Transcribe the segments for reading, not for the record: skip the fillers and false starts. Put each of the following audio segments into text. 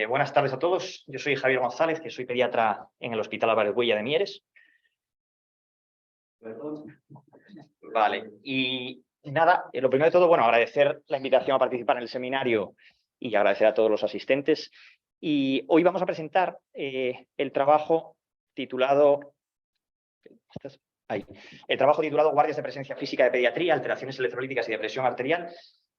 Buenas tardes a todos. Yo soy Javier González, que soy pediatra en el Hospital Álvarez Güell de Mieres. Vale, y nada, lo primero de todo, bueno, agradecer la invitación a participar en el seminario y agradecer a todos los asistentes. Y hoy vamos a presentar el trabajo titulado Guardias de presencia física de pediatría, alteraciones electrolíticas y depresión arterial,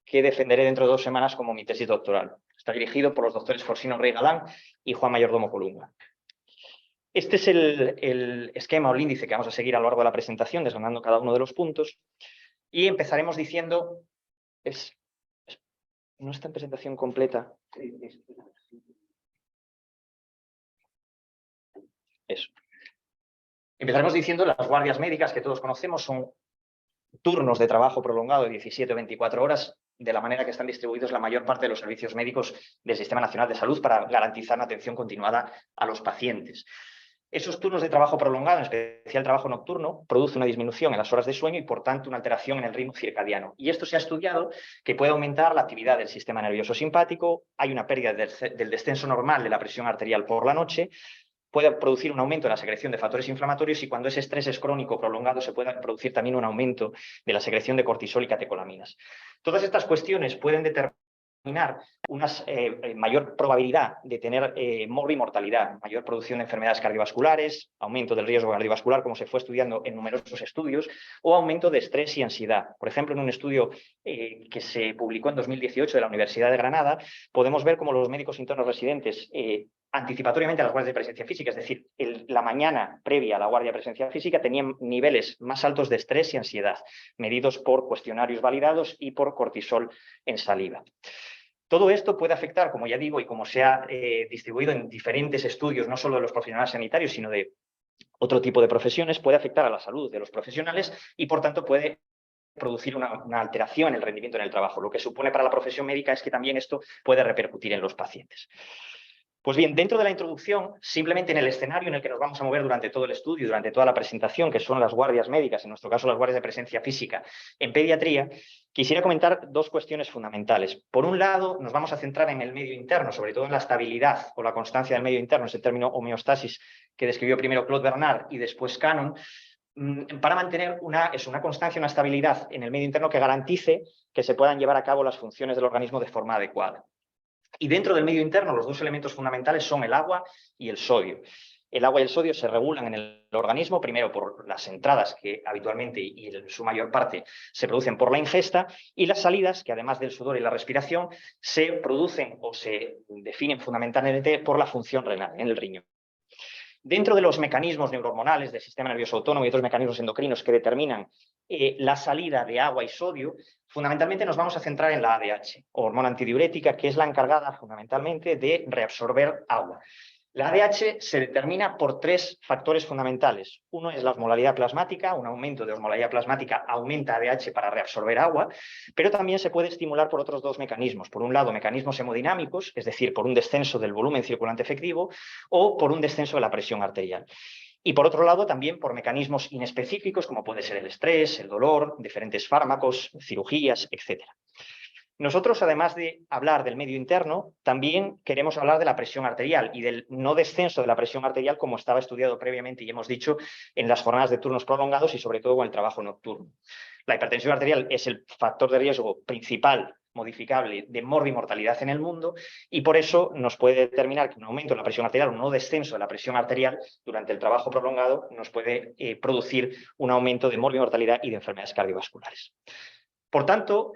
que defenderé dentro de 2 semanas como mi tesis doctoral. Está dirigido por los doctores Forsino Rey Galán y Juan Mayordomo Colunga. Este es el esquema o el índice que vamos a seguir a lo largo de la presentación, desgranando cada uno de los puntos. Y empezaremos diciendo... no está en presentación completa. Eso. Empezaremos diciendo las guardias médicas que todos conocemos son turnos de trabajo prolongado de 17 o 24 horas, de la manera que están distribuidos la mayor parte de los servicios médicos del Sistema Nacional de Salud para garantizar una atención continuada a los pacientes. Esos turnos de trabajo prolongado, en especial trabajo nocturno, produce una disminución en las horas de sueño y, por tanto, una alteración en el ritmo circadiano. Y esto se ha estudiado que puede aumentar la actividad del sistema nervioso simpático, hay una pérdida del descenso normal de la presión arterial por la noche, puede producir un aumento en la secreción de factores inflamatorios y cuando ese estrés es crónico prolongado se puede producir también un aumento de la secreción de cortisol y catecolaminas. Todas estas cuestiones pueden determinar una mayor probabilidad de tener morbimortalidad, mayor producción de enfermedades cardiovasculares, aumento del riesgo cardiovascular, como se fue estudiando en numerosos estudios, o aumento de estrés y ansiedad. Por ejemplo, en un estudio que se publicó en 2018 de la Universidad de Granada, podemos ver cómo los médicos internos residentes anticipatoriamente a las guardias de presencia física, es decir, la mañana previa a la guardia de presencia física, tenían niveles más altos de estrés y ansiedad, medidos por cuestionarios validados y por cortisol en saliva. Todo esto puede afectar, como ya digo, y como se ha distribuido en diferentes estudios, no solo de los profesionales sanitarios, sino de otro tipo de profesiones, puede afectar a la salud de los profesionales y, por tanto, puede producir una alteración en el rendimiento en el trabajo. Lo que supone para la profesión médica es que también esto puede repercutir en los pacientes. Pues bien, dentro de la introducción, simplemente en el escenario en el que nos vamos a mover durante todo el estudio, durante toda la presentación, que son las guardias médicas, en nuestro caso las guardias de presencia física en pediatría, quisiera comentar 2 cuestiones fundamentales. Por un lado, nos vamos a centrar en el medio interno, sobre todo en la estabilidad o la constancia del medio interno, ese término homeostasis que describió primero Claude Bernard y después Cannon, para mantener una constancia, una estabilidad en el medio interno que garantice que se puedan llevar a cabo las funciones del organismo de forma adecuada. Y dentro del medio interno, los 2 elementos fundamentales son el agua y el sodio. El agua y el sodio se regulan en el organismo, primero por las entradas que habitualmente y en su mayor parte se producen por la ingesta, y las salidas, que además del sudor y la respiración, se producen o se definen fundamentalmente por la función renal en el riñón. Dentro de los mecanismos neurohormonales del sistema nervioso autónomo y otros mecanismos endocrinos que determinan la salida de agua y sodio, fundamentalmente nos vamos a centrar en la ADH, hormona antidiurética, que es la encargada fundamentalmente de reabsorber agua. La ADH se determina por 3 factores fundamentales. Uno es la osmolaridad plasmática, un aumento de osmolaridad plasmática aumenta ADH para reabsorber agua, pero también se puede estimular por otros 2 mecanismos. Por un lado, mecanismos hemodinámicos, es decir, por un descenso del volumen circulante efectivo o por un descenso de la presión arterial. Y por otro lado, también por mecanismos inespecíficos, como puede ser el estrés, el dolor, diferentes fármacos, cirugías, etc. Nosotros, además de hablar del medio interno, también queremos hablar de la presión arterial y del no descenso de la presión arterial, como estaba estudiado previamente y hemos dicho en las jornadas de turnos prolongados y sobre todo con el trabajo nocturno. La hipertensión arterial es el factor de riesgo principal modificable de morbimortalidad en el mundo y por eso nos puede determinar que un aumento de la presión arterial o un no descenso de la presión arterial durante el trabajo prolongado nos puede producir un aumento de morbimortalidad y de enfermedades cardiovasculares. Por tanto,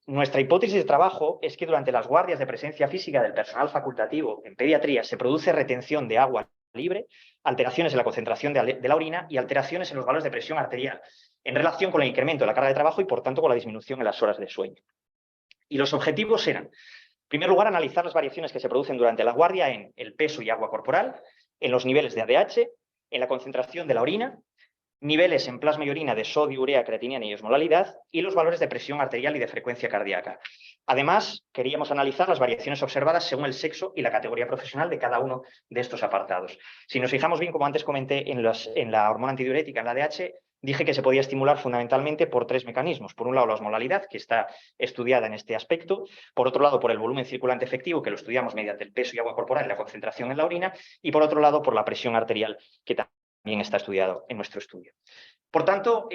nuestra hipótesis de trabajo es que durante las guardias de presencia física del personal facultativo en pediatría se produce retención de agua libre, alteraciones en la concentración de la orina y alteraciones en los valores de presión arterial en relación con el incremento de la carga de trabajo y, por tanto, con la disminución en las horas de sueño. Y los objetivos eran, en primer lugar, analizar las variaciones que se producen durante la guardia en el peso y agua corporal, en los niveles de ADH, en la concentración de la orina, niveles en plasma y orina de sodio, urea, creatinina y osmolalidad y los valores de presión arterial y de frecuencia cardíaca. Además, queríamos analizar las variaciones observadas según el sexo y la categoría profesional de cada uno de estos apartados. Si nos fijamos bien, como antes comenté, en la hormona antidiurética, en la ADH, dije que se podía estimular fundamentalmente por 3 mecanismos. Por un lado, la osmolalidad, que está estudiada en este aspecto. Por otro lado, por el volumen circulante efectivo, que lo estudiamos mediante el peso y agua corporal y la concentración en la orina. Y por otro lado, por la presión arterial, que también está estudiado en nuestro estudio. Por tanto,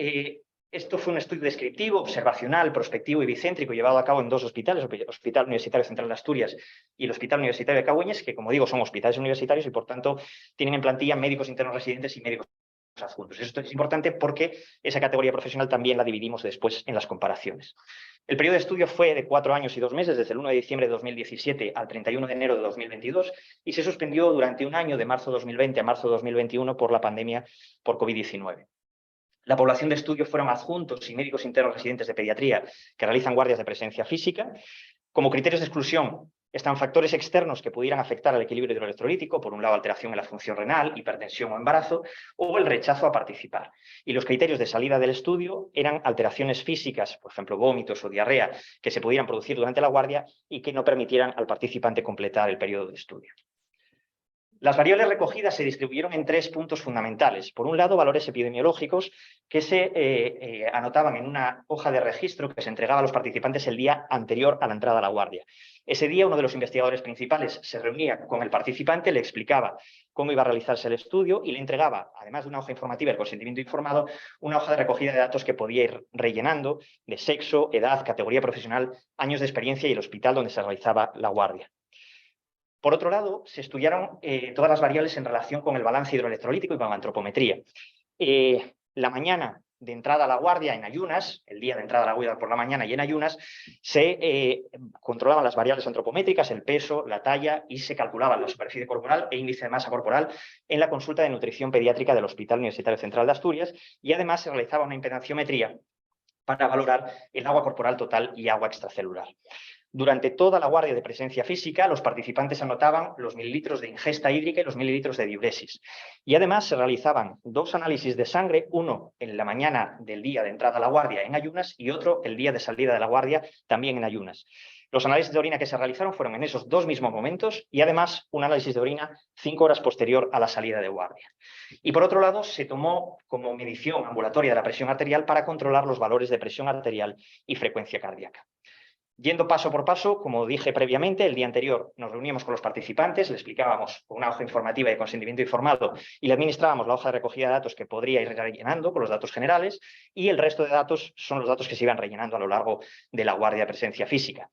esto fue un estudio descriptivo, observacional, prospectivo y bicéntrico llevado a cabo en 2 hospitales, el Hospital Universitario Central de Asturias y el Hospital Universitario de Cagueñes, que, como digo, son hospitales universitarios y, por tanto, tienen en plantilla médicos internos residentes y médicos adjuntos. Esto es importante porque esa categoría profesional también la dividimos después en las comparaciones. El periodo de estudio fue de 4 años y 2 meses, desde el 1 de diciembre de 2017 al 31 de enero de 2022, y se suspendió durante un año, de marzo de 2020 a marzo de 2021, por la pandemia por COVID-19. La población de estudio fueron adjuntos y médicos internos residentes de pediatría que realizan guardias de presencia física. Como criterios de exclusión están factores externos que pudieran afectar al equilibrio hidroelectrolítico, por un lado alteración en la función renal, hipertensión o embarazo, o el rechazo a participar. Y los criterios de salida del estudio eran alteraciones físicas, por ejemplo vómitos o diarrea, que se pudieran producir durante la guardia y que no permitieran al participante completar el periodo de estudio. Las variables recogidas se distribuyeron en 3 puntos fundamentales. Por un lado, valores epidemiológicos que se anotaban en una hoja de registro que se entregaba a los participantes el día anterior a la entrada a la guardia. Ese día, uno de los investigadores principales se reunía con el participante, le explicaba cómo iba a realizarse el estudio y le entregaba, además de una hoja informativa, el consentimiento informado, una hoja de recogida de datos que podía ir rellenando de sexo, edad, categoría profesional, años de experiencia y el hospital donde se realizaba la guardia. Por otro lado, se estudiaron todas las variables en relación con el balance hidroelectrolítico y con la antropometría. La mañana de entrada a la guardia en ayunas, el día de entrada a la guardia por la mañana y en ayunas, se controlaban las variables antropométricas, el peso, la talla, y se calculaban la superficie corporal e índice de masa corporal en la consulta de nutrición pediátrica del Hospital Universitario Central de Asturias, y además se realizaba una impedanciometría para valorar el agua corporal total y agua extracelular. Durante toda la guardia de presencia física, los participantes anotaban los mililitros de ingesta hídrica y los mililitros de diuresis. Y además se realizaban 2 análisis de sangre, uno en la mañana del día de entrada a la guardia en ayunas y otro el día de salida de la guardia también en ayunas. Los análisis de orina que se realizaron fueron en esos 2 mismos momentos y además un análisis de orina 5 horas posterior a la salida de guardia. Y por otro lado, se tomó como medición ambulatoria de la presión arterial para controlar los valores de presión arterial y frecuencia cardíaca. Yendo paso por paso, como dije previamente, el día anterior nos reuníamos con los participantes, le explicábamos con una hoja informativa de consentimiento informado y le administrábamos la hoja de recogida de datos que podría ir rellenando con los datos generales, y el resto de datos son los datos que se iban rellenando a lo largo de la guardia de presencia física.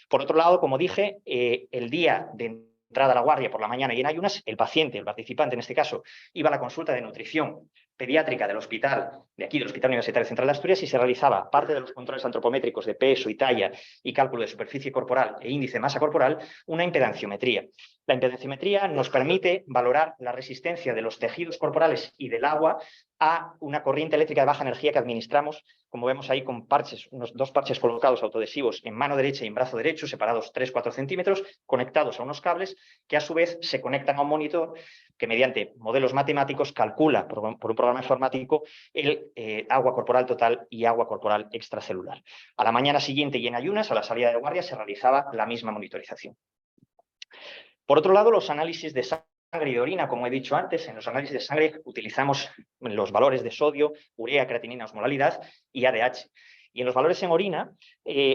Por otro lado, como dije, el día de entrada a la guardia por la mañana y en ayunas, el paciente, el participante en este caso, iba a la consulta de nutrición pediátrica del hospital, de aquí del Hospital Universitario Central de Asturias, y se realizaba parte de los controles antropométricos de peso y talla y cálculo de superficie corporal e índice de masa corporal, una impedanciometría. La impedanciometría nos permite valorar la resistencia de los tejidos corporales y del agua a una corriente eléctrica de baja energía que administramos, como vemos ahí, con parches, unos 2 parches colocados autoadhesivos en mano derecha y en brazo derecho, separados 3-4 centímetros, conectados a unos cables que a su vez se conectan a un monitor que mediante modelos matemáticos calcula por un programa informático el agua corporal total y agua corporal extracelular. A la mañana siguiente y en ayunas, a la salida de guardia, se realizaba la misma monitorización. Por otro lado, los análisis de sangre y de orina, como he dicho antes, en los análisis de sangre utilizamos los valores de sodio, urea, creatinina, osmolalidad y ADH. Y en los valores en orina,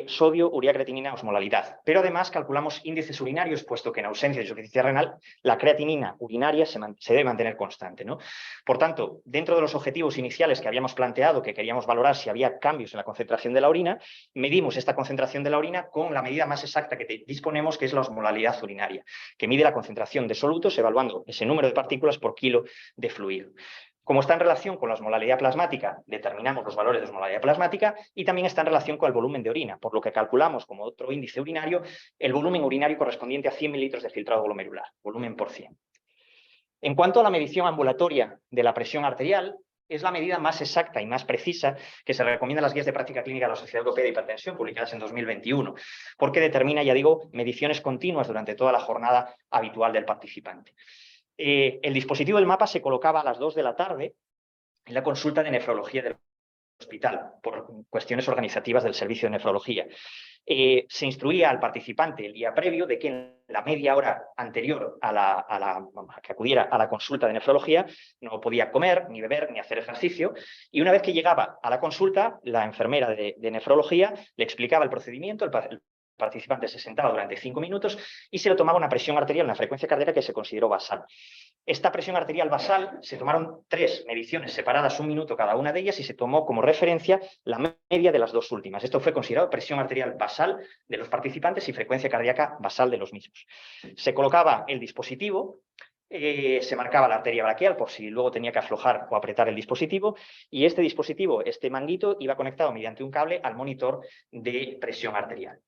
sodio, urea, creatinina, osmolalidad. Pero además calculamos índices urinarios, puesto que en ausencia de insuficiencia renal, la creatinina urinaria se debe mantener constante, ¿no? Por tanto, dentro de los objetivos iniciales que habíamos planteado, que queríamos valorar si había cambios en la concentración de la orina, medimos esta concentración de la orina con la medida más exacta que disponemos, que es la osmolalidad urinaria, que mide la concentración de solutos evaluando ese número de partículas por kilo de fluido. Como está en relación con la osmolalidad plasmática, determinamos los valores de osmolalidad plasmática, y también está en relación con el volumen de orina, por lo que calculamos como otro índice urinario el volumen urinario correspondiente a 100 mililitros de filtrado glomerular, volumen por 100. En cuanto a la medición ambulatoria de la presión arterial, es la medida más exacta y más precisa que se recomienda en las guías de práctica clínica de la Sociedad Europea de Hipertensión, publicadas en 2021, porque determina, ya digo, mediciones continuas durante toda la jornada habitual del participante. El dispositivo del mapa se colocaba a las 2 de la tarde en la consulta de nefrología del hospital, por cuestiones organizativas del servicio de nefrología. se instruía al participante el día previo de que en la media hora anterior a que acudiera a la consulta de nefrología no podía comer, ni beber, ni hacer ejercicio, y una vez que llegaba a la consulta, la enfermera de nefrología le explicaba el procedimiento, el participante se sentaba durante 5 minutos y se le tomaba una presión arterial, una frecuencia cardíaca que se consideró basal. Esta presión arterial basal, se tomaron 3 mediciones separadas, 1 minuto cada una de ellas, y se tomó como referencia la media de las 2 últimas. Esto fue considerado presión arterial basal de los participantes y frecuencia cardíaca basal de los mismos. Se colocaba el dispositivo, se marcaba la arteria braquial por si luego tenía que aflojar o apretar el dispositivo, y este dispositivo, este manguito, iba conectado mediante un cable al monitor de presión arterial.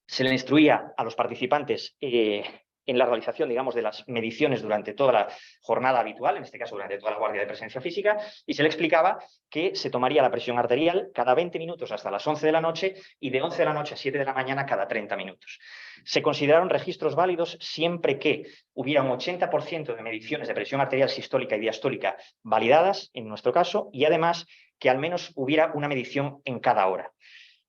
Se le instruía a los participantes en la realización, digamos, de las mediciones durante toda la jornada habitual, en este caso durante toda la guardia de presencia física, y se le explicaba que se tomaría la presión arterial cada 20 minutos hasta las 11 de la noche y de 11 de la noche a 7 de la mañana cada 30 minutos. Se consideraron registros válidos siempre que hubiera un 80% de mediciones de presión arterial sistólica y diastólica validadas, en nuestro caso, y además que al menos hubiera una medición en cada hora.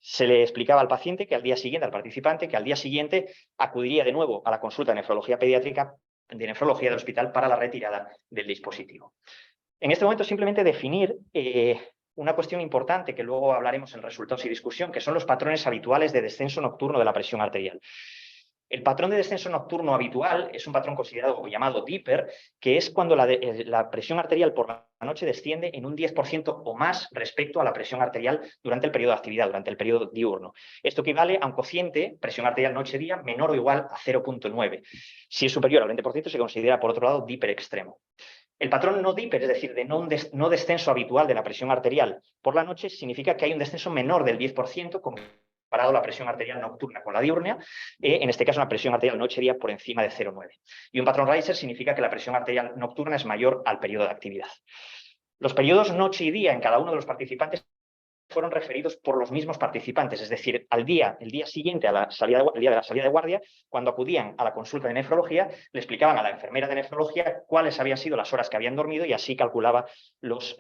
Se le explicaba al paciente que al día siguiente, al participante, que al día siguiente acudiría de nuevo a la consulta de nefrología pediátrica, de nefrología del hospital, para la retirada del dispositivo. En este momento simplemente definir una cuestión importante que luego hablaremos en resultados y discusión, que son los patrones habituales de descenso nocturno de la presión arterial. El patrón de descenso nocturno habitual es un patrón considerado o llamado DIPER, que es cuando la presión arterial por la noche desciende en un 10% o más respecto a la presión arterial durante el periodo de actividad, durante el periodo diurno. Esto equivale a un cociente presión arterial noche-día menor o igual a 0,9. Si es superior al 20%, se considera, por otro lado, DIPER extremo. El patrón no DIPER, es decir, de no descenso habitual de la presión arterial por la noche, significa que hay un descenso menor del 10%, comparado la presión arterial nocturna con la diurna, en este caso una presión arterial noche-día por encima de 0,9. Y un patrón Reiser significa que la presión arterial nocturna es mayor al periodo de actividad. Los periodos noche y día en cada uno de los participantes fueron referidos por los mismos participantes, es decir, el día siguiente a la salida de guardia, cuando acudían a la consulta de nefrología, le explicaban a la enfermera de nefrología cuáles habían sido las horas que habían dormido, y así calculaba los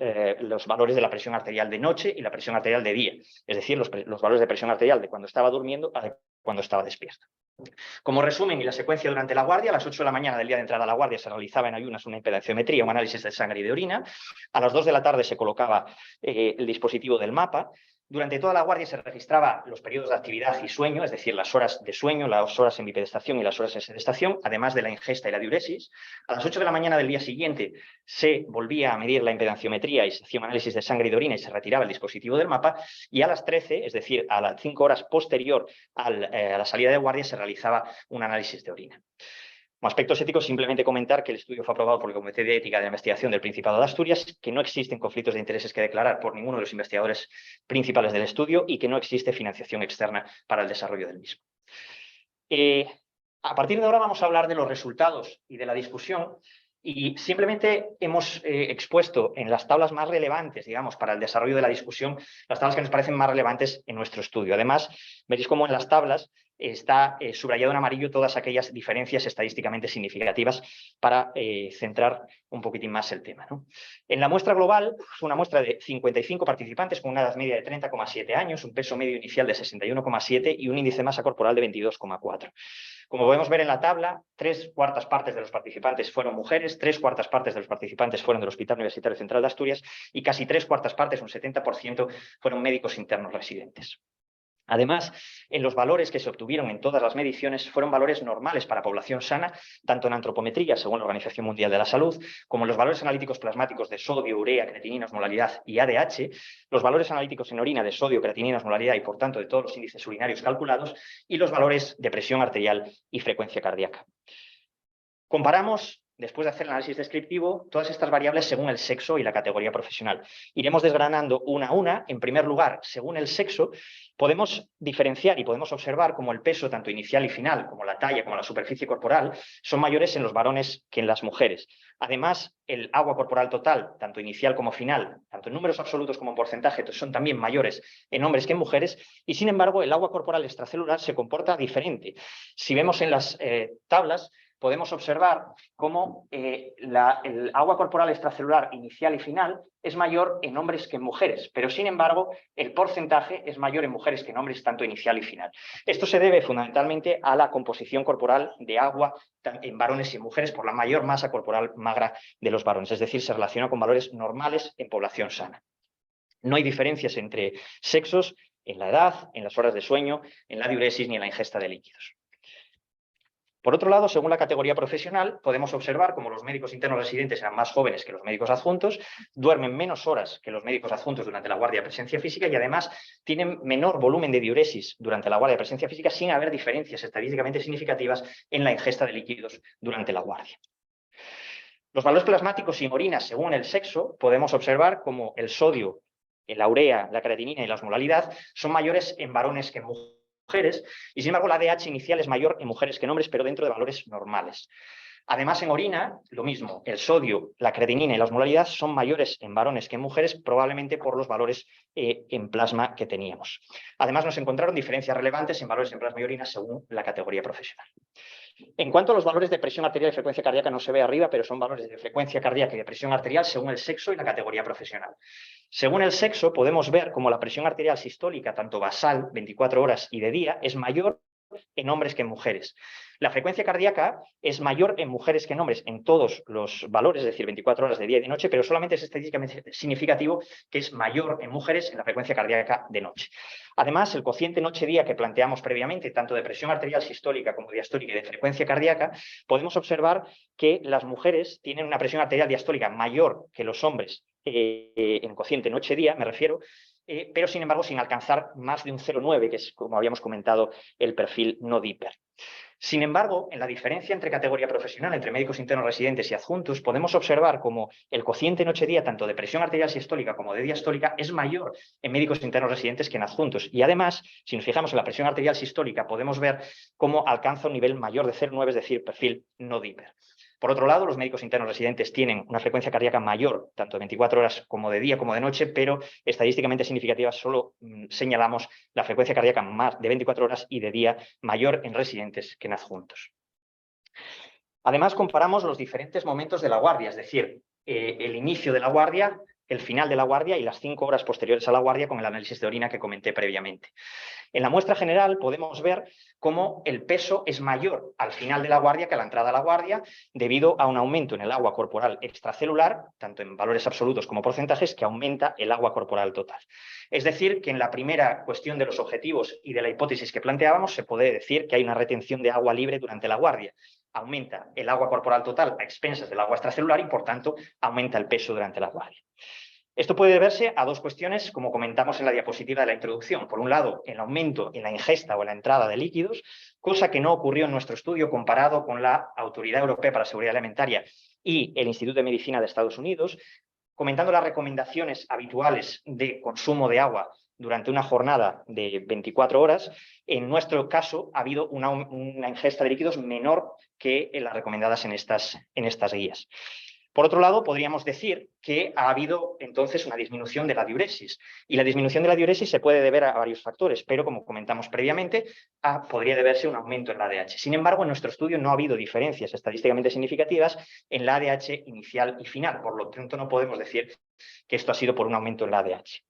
valores de la presión arterial de noche y la presión arterial de día, es decir, los valores de presión arterial de cuando estaba durmiendo a de cuando estaba despierto. Como resumen y la secuencia durante la guardia, a las 8 de la mañana del día de entrada a la guardia se realizaba en ayunas una impedenciometría, un análisis de sangre y de orina. A las 2 de la tarde se colocaba el dispositivo del mapa. Durante toda la guardia se registraba los periodos de actividad y sueño, es decir, las horas de sueño, las horas en bipedestación y las horas en sedestación, además de la ingesta y la diuresis. A las 8 de la mañana del día siguiente se volvía a medir la impedenciometría y se hacía un análisis de sangre y de orina y se retiraba el dispositivo del mapa. Y a las 13, es decir, a las 5 horas posterior a la salida de guardia, se realizaba un análisis de orina. Como aspectos éticos, simplemente comentar que el estudio fue aprobado por el Comité de Ética de la Investigación del Principado de Asturias, que no existen conflictos de intereses que declarar por ninguno de los investigadores principales del estudio y que no existe financiación externa para el desarrollo del mismo. A partir de ahora vamos a hablar de los resultados y de la discusión, y simplemente hemos expuesto en las tablas más relevantes, digamos, para el desarrollo de la discusión, las tablas que nos parecen más relevantes en nuestro estudio. Además, veréis cómo en las tablas está subrayado en amarillo todas aquellas diferencias estadísticamente significativas para centrar un poquitín más el tema, ¿no? En la muestra global, es una muestra de 55 participantes con una edad media de 30,7 años, un peso medio inicial de 61,7 y un índice de masa corporal de 22,4. Como podemos ver en la tabla, 3/4 partes de los participantes fueron mujeres, 3/4 partes de los participantes fueron del Hospital Universitario Central de Asturias y casi 3/4 partes, un 70%, fueron médicos internos residentes. Además, en los valores que se obtuvieron en todas las mediciones fueron valores normales para población sana, tanto en antropometría, según la Organización Mundial de la Salud, como en los valores analíticos plasmáticos de sodio, urea, creatinina, osmolaridad y ADH, los valores analíticos en orina de sodio, creatinina, osmolaridad y, por tanto, de todos los índices urinarios calculados, y los valores de presión arterial y frecuencia cardíaca. Comparamos, después de hacer el análisis descriptivo, todas estas variables según el sexo y la categoría profesional. Iremos desgranando una a una. En primer lugar, según el sexo, podemos diferenciar y podemos observar cómo el peso, tanto inicial y final, como la talla, como la superficie corporal, son mayores en los varones que en las mujeres. Además, el agua corporal total, tanto inicial como final, tanto en números absolutos como en porcentaje, son también mayores en hombres que en mujeres, y sin embargo, el agua corporal extracelular se comporta diferente. Si vemos en las tablas, podemos observar cómo el agua corporal extracelular inicial y final es mayor en hombres que en mujeres, pero sin embargo el porcentaje es mayor en mujeres que en hombres, tanto inicial y final. Esto se debe fundamentalmente a la composición corporal de agua en varones y en mujeres por la mayor masa corporal magra de los varones, es decir, se relaciona con valores normales en población sana. No hay diferencias entre sexos en la edad, en las horas de sueño, en la diuresis ni en la ingesta de líquidos. Por otro lado, según la categoría profesional, podemos observar cómo los médicos internos residentes eran más jóvenes que los médicos adjuntos, duermen menos horas que los médicos adjuntos durante la guardia de presencia física y además tienen menor volumen de diuresis durante la guardia de presencia física sin haber diferencias estadísticamente significativas en la ingesta de líquidos durante la guardia. Los valores plasmáticos sin orina según el sexo, podemos observar cómo el sodio, la urea, la creatinina y la osmolalidad son mayores en varones que en mujeres, y sin embargo la ADH inicial es mayor en mujeres que en hombres, pero dentro de valores normales. Además, en orina, lo mismo, el sodio, la creatinina y la osmolalidad son mayores en varones que en mujeres, probablemente por los valores en plasma que teníamos. Además, nos encontraron diferencias relevantes en valores en plasma y orina según la categoría profesional. En cuanto a los valores de presión arterial y frecuencia cardíaca, no se ve arriba, pero son valores de frecuencia cardíaca y de presión arterial según el sexo y la categoría profesional. Según el sexo, podemos ver cómo la presión arterial sistólica, tanto basal, 24 horas y de día, es mayor en hombres que en mujeres. La frecuencia cardíaca es mayor en mujeres que en hombres en todos los valores, es decir, 24 horas de día y de noche, pero solamente es estadísticamente significativo que es mayor en mujeres en la frecuencia cardíaca de noche. Además, el cociente noche-día que planteamos previamente, tanto de presión arterial sistólica como diastólica y de frecuencia cardíaca, podemos observar que las mujeres tienen una presión arterial diastólica mayor que los hombres en cociente noche-día, me refiero, pero sin embargo sin alcanzar más de un 0,9, que es, como habíamos comentado, el perfil no DIPER. Sin embargo, en la diferencia entre categoría profesional, entre médicos internos residentes y adjuntos, podemos observar cómo el cociente noche-día, tanto de presión arterial sistólica como de diastólica, es mayor en médicos internos residentes que en adjuntos. Y además, si nos fijamos en la presión arterial sistólica, podemos ver cómo alcanza un nivel mayor de 0,9, es decir, perfil no DIPER. Por otro lado, los médicos internos residentes tienen una frecuencia cardíaca mayor, tanto de 24 horas como de día como de noche, pero estadísticamente significativa solo señalamos la frecuencia cardíaca más de 24 horas y de día mayor en residentes que en adjuntos. Además, comparamos los diferentes momentos de la guardia, es decir, el inicio de la guardia, el final de la guardia y las 5 horas posteriores a la guardia con el análisis de orina que comenté previamente. En la muestra general podemos ver cómo el peso es mayor al final de la guardia que a la entrada a la guardia debido a un aumento en el agua corporal extracelular, tanto en valores absolutos como porcentajes, que aumenta el agua corporal total. Es decir, que en la primera cuestión de los objetivos y de la hipótesis que planteábamos se puede decir que hay una retención de agua libre durante la guardia. Aumenta el agua corporal total a expensas del agua extracelular y, por tanto, aumenta el peso durante la guardia. Esto puede deberse a dos cuestiones, como comentamos en la diapositiva de la introducción. Por un lado, el aumento en la ingesta o en la entrada de líquidos, cosa que no ocurrió en nuestro estudio comparado con la Autoridad Europea para la Seguridad Alimentaria y el Instituto de Medicina de Estados Unidos, comentando las recomendaciones habituales de consumo de agua durante una jornada de 24 horas. En nuestro caso ha habido una ingesta de líquidos menor que las recomendadas en estas guías. Por otro lado, podríamos decir que ha habido entonces una disminución de la diuresis. Y la disminución de la diuresis se puede deber a varios factores, pero como comentamos previamente, podría deberse a un aumento en la ADH. Sin embargo, en nuestro estudio no ha habido diferencias estadísticamente significativas en la ADH inicial y final. Por lo tanto, no podemos decir que esto ha sido por un aumento en la ADH.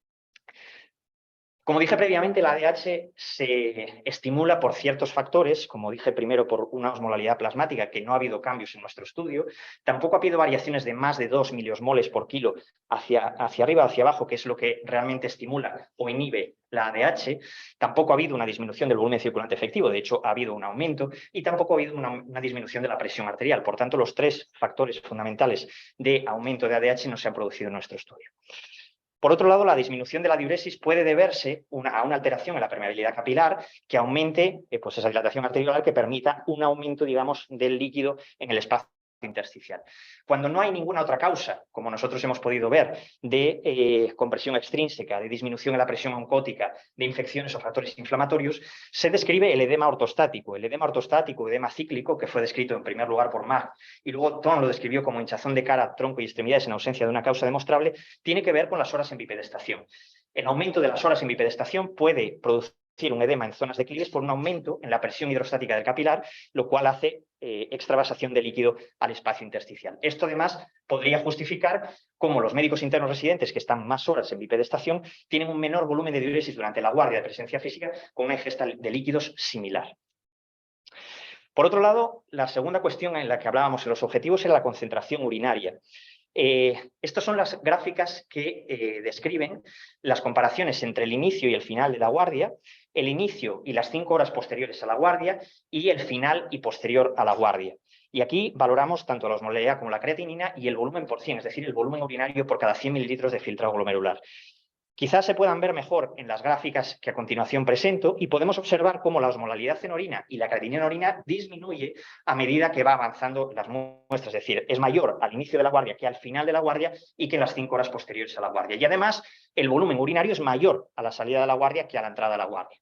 Como dije previamente, la ADH se estimula por ciertos factores, como dije primero por una osmolalidad plasmática, que no ha habido cambios en nuestro estudio. Tampoco ha habido variaciones de más de 2 miliosmoles por kilo hacia arriba o hacia abajo, que es lo que realmente estimula o inhibe la ADH. Tampoco ha habido una disminución del volumen circulante efectivo, de hecho ha habido un aumento, y tampoco ha habido una disminución de la presión arterial. Por tanto, los tres factores fundamentales de aumento de ADH no se han producido en nuestro estudio. Por otro lado, la disminución de la diuresis puede deberse a una alteración en la permeabilidad capilar que aumente pues esa dilatación arteriolar que permita un aumento, digamos, del líquido en el espacio intersticial. Cuando no hay ninguna otra causa, como nosotros hemos podido ver, de compresión extrínseca, de disminución en la presión oncótica, de infecciones o factores inflamatorios, se describe el edema ortostático. El edema ortostático, edema cíclico, que fue descrito en primer lugar por Mag, y luego Ton lo describió como hinchazón de cara, tronco y extremidades en ausencia de una causa demostrable, tiene que ver con las horas en bipedestación. El aumento de las horas en bipedestación puede producir un edema en zonas de Cleves por un aumento en la presión hidrostática del capilar, lo cual hace extravasación de líquido al espacio intersticial. Esto además podría justificar cómo los médicos internos residentes que están más horas en bipedestación tienen un menor volumen de diuresis durante la guardia de presencia física con una ingesta de líquidos similar. Por otro lado, la segunda cuestión en la que hablábamos en los objetivos era la concentración urinaria. Estas son las gráficas que describen las comparaciones entre el inicio y el final de la guardia, el inicio y las 5 horas posteriores a la guardia y el final y posterior a la guardia. Y aquí valoramos tanto la osmolaridad como la creatinina y el volumen por 100, es decir, el volumen urinario por cada 100 mililitros de filtrado glomerular. Quizás se puedan ver mejor en las gráficas que a continuación presento y podemos observar cómo la osmolaridad en orina y la creatinina en orina disminuye a medida que va avanzando las muestras, es decir, es mayor al inicio de la guardia que al final de la guardia y que en las 5 horas posteriores a la guardia. Y además, el volumen urinario es mayor a la salida de la guardia que a la entrada de la guardia.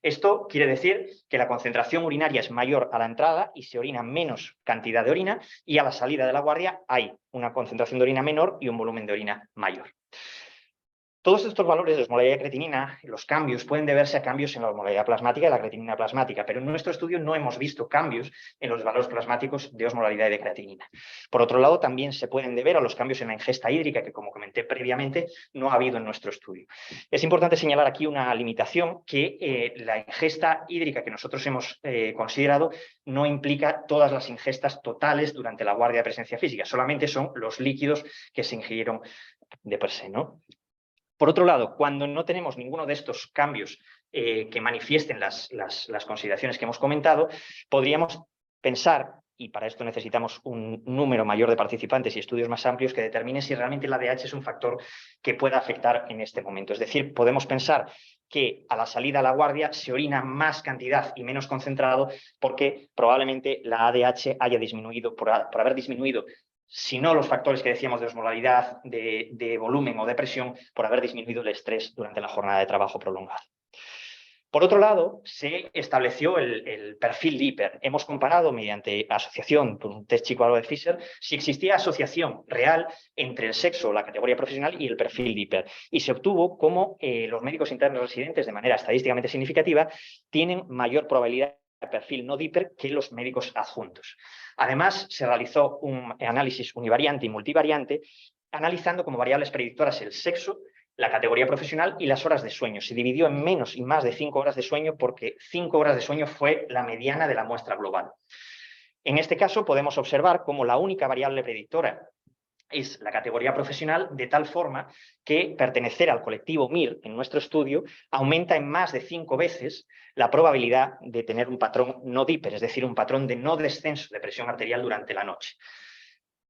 Esto quiere decir que la concentración urinaria es mayor a la entrada y se orina menos cantidad de orina, y a la salida de la guardia hay una concentración de orina menor y un volumen de orina mayor. Todos estos valores de osmolaridad y creatinina, los cambios, pueden deberse a cambios en la osmolaridad plasmática y la creatinina plasmática, pero en nuestro estudio no hemos visto cambios en los valores plasmáticos de osmolaridad y de creatinina. Por otro lado, también se pueden deber a los cambios en la ingesta hídrica, que, como comenté previamente, no ha habido en nuestro estudio. Es importante señalar aquí una limitación, que la ingesta hídrica que nosotros hemos considerado no implica todas las ingestas totales durante la guardia de presencia física, solamente son los líquidos que se ingirieron de per se, ¿no? Por otro lado, cuando no tenemos ninguno de estos cambios que manifiesten las consideraciones que hemos comentado, podríamos pensar, y para esto necesitamos un número mayor de participantes y estudios más amplios, que determine si realmente el ADH es un factor que pueda afectar en este momento. Es decir, podemos pensar que a la salida a la guardia se orina más cantidad y menos concentrado porque probablemente la ADH haya disminuido, por haber disminuido, si no los factores que decíamos de osmolaridad, de volumen o de presión, por haber disminuido el estrés durante la jornada de trabajo prolongada. Por otro lado, se estableció el perfil Lipper. Hemos comparado mediante asociación por un test Chico-Alba de Fisher si existía asociación real entre el sexo, la categoría profesional y el perfil Lipper. Y se obtuvo como los médicos internos residentes, de manera estadísticamente significativa, tienen mayor probabilidad de perfil no Dipper que los médicos adjuntos. Además, se realizó un análisis univariante y multivariante, analizando como variables predictoras el sexo, la categoría profesional y las horas de sueño. Se dividió en menos y más de 5 horas de sueño porque 5 horas de sueño fue la mediana de la muestra global. En este caso podemos observar cómo la única variable predictora es la categoría profesional, de tal forma que pertenecer al colectivo MIR en nuestro estudio aumenta en más de 5 veces la probabilidad de tener un patrón no Dipper, es decir, un patrón de no descenso de presión arterial durante la noche.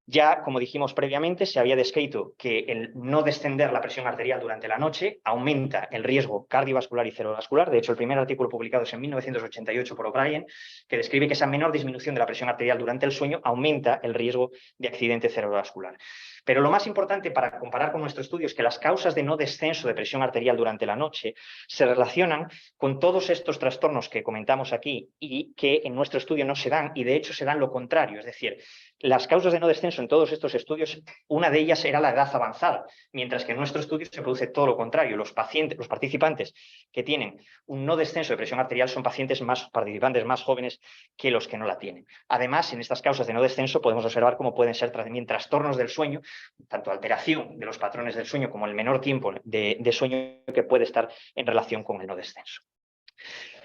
Ya, como dijimos previamente, se había descrito que el no descender la presión arterial durante la noche aumenta el riesgo cardiovascular y cerebrovascular. De hecho, el primer artículo publicado es en 1988 por O'Brien, que describe que esa menor disminución de la presión arterial durante el sueño aumenta el riesgo de accidente cerebrovascular. Pero lo más importante para comparar con nuestro estudio es que las causas de no descenso de presión arterial durante la noche se relacionan con todos estos trastornos que comentamos aquí y que en nuestro estudio no se dan, y de hecho se dan lo contrario. Es decir, las causas de no descenso en todos estos estudios, una de ellas era la edad avanzada, mientras que en nuestro estudio se produce todo lo contrario. Los participantes que tienen un no descenso de presión arterial son participantes más jóvenes que los que no la tienen. Además, en estas causas de no descenso podemos observar cómo pueden ser también trastornos del sueño, tanto alteración de los patrones del sueño como el menor tiempo de sueño que puede estar en relación con el no descenso.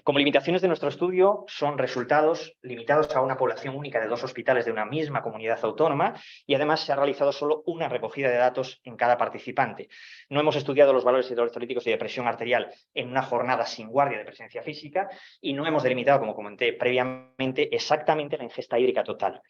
Como limitaciones de nuestro estudio son resultados limitados a una población única de 2 hospitales de una misma comunidad autónoma, y además se ha realizado solo una recogida de datos en cada participante. No hemos estudiado los valores hidroelectrolíticos y de presión arterial en una jornada sin guardia de presencia física, y no hemos delimitado, como comenté previamente, exactamente la ingesta hídrica total.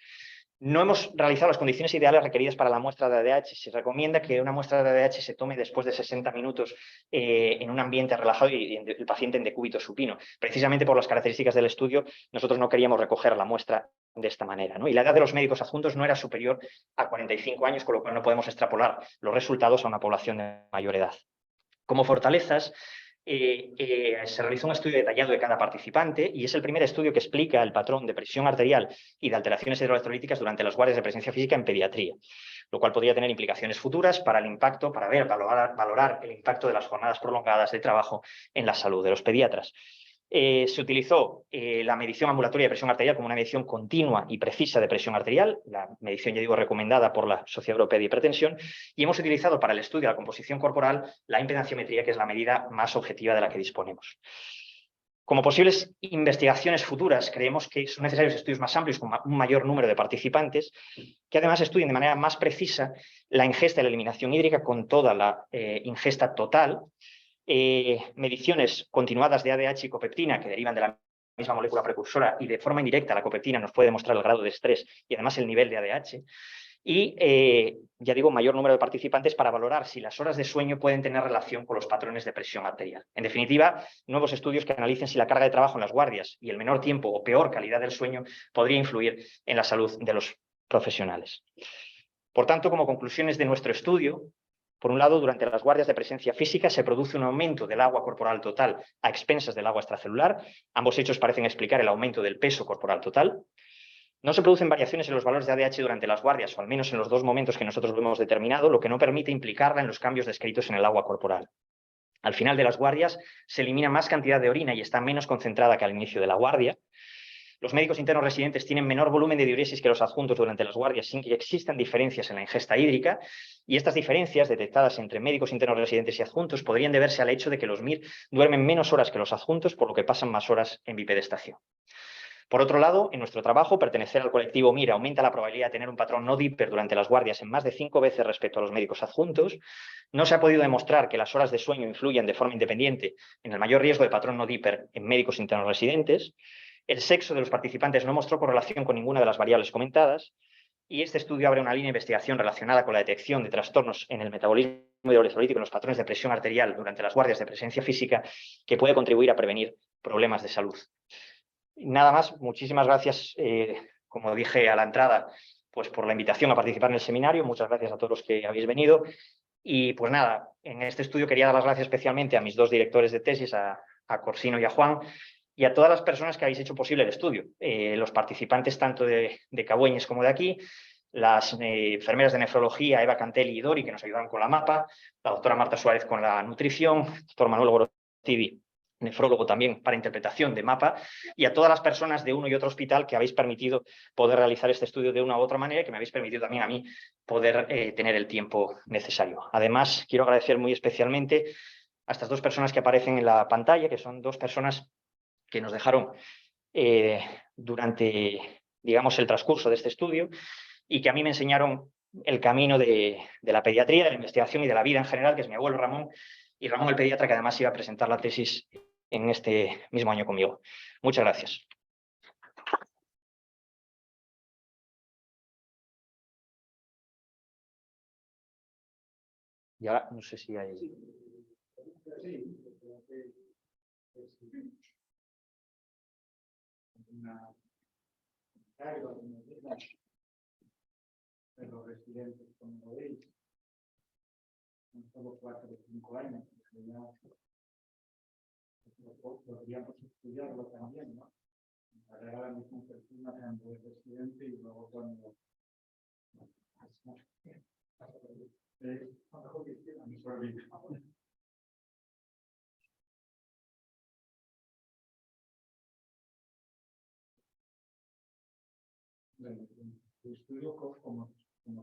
No hemos realizado las condiciones ideales requeridas para la muestra de ADH. Se recomienda que una muestra de ADH se tome después de 60 minutos en un ambiente relajado y el paciente en decúbito supino. Precisamente por las características del estudio, nosotros no queríamos recoger la muestra de esta manera, ¿no? Y la edad de los médicos adjuntos no era superior a 45 años, con lo cual no podemos extrapolar los resultados a una población de mayor edad. Como fortalezas, se realizó un estudio detallado de cada participante, y es el primer estudio que explica el patrón de presión arterial y de alteraciones hidroelectrolíticas durante las guardias de presencia física en pediatría, lo cual podría tener implicaciones futuras para el impacto, valorar el impacto de las jornadas prolongadas de trabajo en la salud de los pediatras. Se utilizó la medición ambulatoria de presión arterial como una medición continua y precisa de presión arterial, la medición, ya digo, recomendada por la Sociedad Europea de Hipertensión, y hemos utilizado para el estudio de la composición corporal la impedanciometría, que es la medida más objetiva de la que disponemos. Como posibles investigaciones futuras, creemos que son necesarios estudios más amplios con un mayor número de participantes, que además estudien de manera más precisa la ingesta y la eliminación hídrica con toda la ingesta total, mediciones continuadas de ADH y copeptina que derivan de la misma molécula precursora y de forma indirecta la copeptina nos puede demostrar el grado de estrés y además el nivel de ADH. Y, ya digo, mayor número de participantes para valorar si las horas de sueño pueden tener relación con los patrones de presión arterial. En definitiva, nuevos estudios que analicen si la carga de trabajo en las guardias y el menor tiempo o peor calidad del sueño podría influir en la salud de los profesionales. Por tanto, como conclusiones de nuestro estudio, por un lado, durante las guardias de presencia física se produce un aumento del agua corporal total a expensas del agua extracelular. Ambos hechos parecen explicar el aumento del peso corporal total. No se producen variaciones en los valores de ADH durante las guardias, o al menos en los dos momentos que nosotros lo hemos determinado, lo que no permite implicarla en los cambios descritos en el agua corporal. Al final de las guardias se elimina más cantidad de orina y está menos concentrada que al inicio de la guardia. Los médicos internos residentes tienen menor volumen de diuresis que los adjuntos durante las guardias sin que existan diferencias en la ingesta hídrica, y estas diferencias detectadas entre médicos internos residentes y adjuntos podrían deberse al hecho de que los MIR duermen menos horas que los adjuntos, por lo que pasan más horas en bipedestación. Por otro lado, en nuestro trabajo, pertenecer al colectivo MIR aumenta la probabilidad de tener un patrón no DIPER durante las guardias en más de 5 veces respecto a los médicos adjuntos. No se ha podido demostrar que las horas de sueño influyan de forma independiente en el mayor riesgo de patrón no DIPER en médicos internos residentes. El sexo de los participantes no mostró correlación con ninguna de las variables comentadas, y este estudio abre una línea de investigación relacionada con la detección de trastornos en el metabolismo hidroelectrolítico y los patrones de presión arterial durante las guardias de presencia física, que puede contribuir a prevenir problemas de salud. Nada más, muchísimas gracias, como dije a la entrada, pues por la invitación a participar en el seminario. Muchas gracias a todos los que habéis venido. Y pues nada, en este estudio quería dar las gracias especialmente a mis dos directores de tesis, a Corsino y a Juan, y a todas las personas que habéis hecho posible el estudio, los participantes tanto de Cabueñes como de aquí, las enfermeras de nefrología, Eva Cantelli y Dori, que nos ayudaron con la mapa, la doctora Marta Suárez con la nutrición, el doctor Manuel Gorostivi, nefrólogo también para interpretación de mapa, y a todas las personas de uno y otro hospital que habéis permitido poder realizar este estudio de una u otra manera y que me habéis permitido también a mí poder tener el tiempo necesario. Además, quiero agradecer muy especialmente a estas dos personas que aparecen en la pantalla, que son dos personas que nos dejaron durante, digamos, el transcurso de este estudio y que a mí me enseñaron el camino de la pediatría, de la investigación y de la vida en general, que es mi abuelo Ramón, y Ramón el pediatra, que además iba a presentar la tesis en este mismo año conmigo. Muchas gracias. Y ahora no sé si hay... De los residentes, como veis, son solo 4 o 5 años, porque ya podríamos estudiarlo también, ¿no? Para la misma persona cuando es residente y luego cuando el estudio, como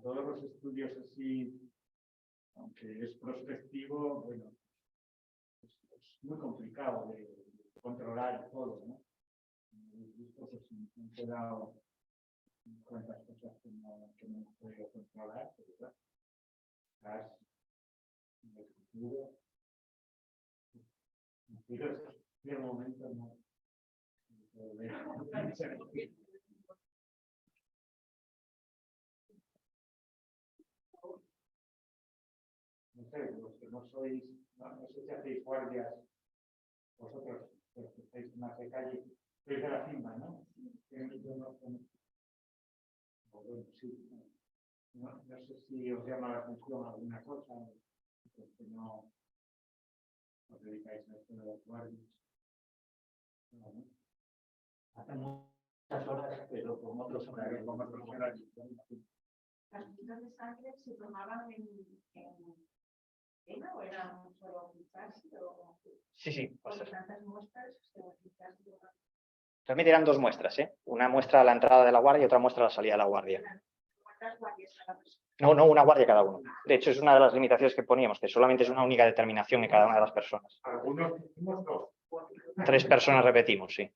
todos los estudios así, aunque es prospectivo, bueno, es muy complicado de controlar todo, ¿no? Pues, han quedado cuantas cosas que no hemos podido controlar, pero claro, en el futuro, en el momento no. No sé, los que no sois, no sé si hacéis guardias, vosotros, los que estáis más de calle, sois de la cima, ¿no? Bueno, sí. No sé si os llama la atención alguna cosa, porque no os dedicáis a esto de las guardias. No. Hacemos muchas horas, pero con otros horarios. ¿Las muestras de sangre se tomaban en o era solo quizás? Sí, sí. Por tantas muestras se Realmente eran dos muestras, ¿eh? Una muestra a la entrada de la guardia y otra muestra a la salida de la guardia. ¿Cuántas guardias cada persona? No, una guardia cada uno. De hecho, es una de las limitaciones que poníamos, que solamente es una única determinación en cada una de las personas. Algunos hicimos 2. 3 personas repetimos, sí.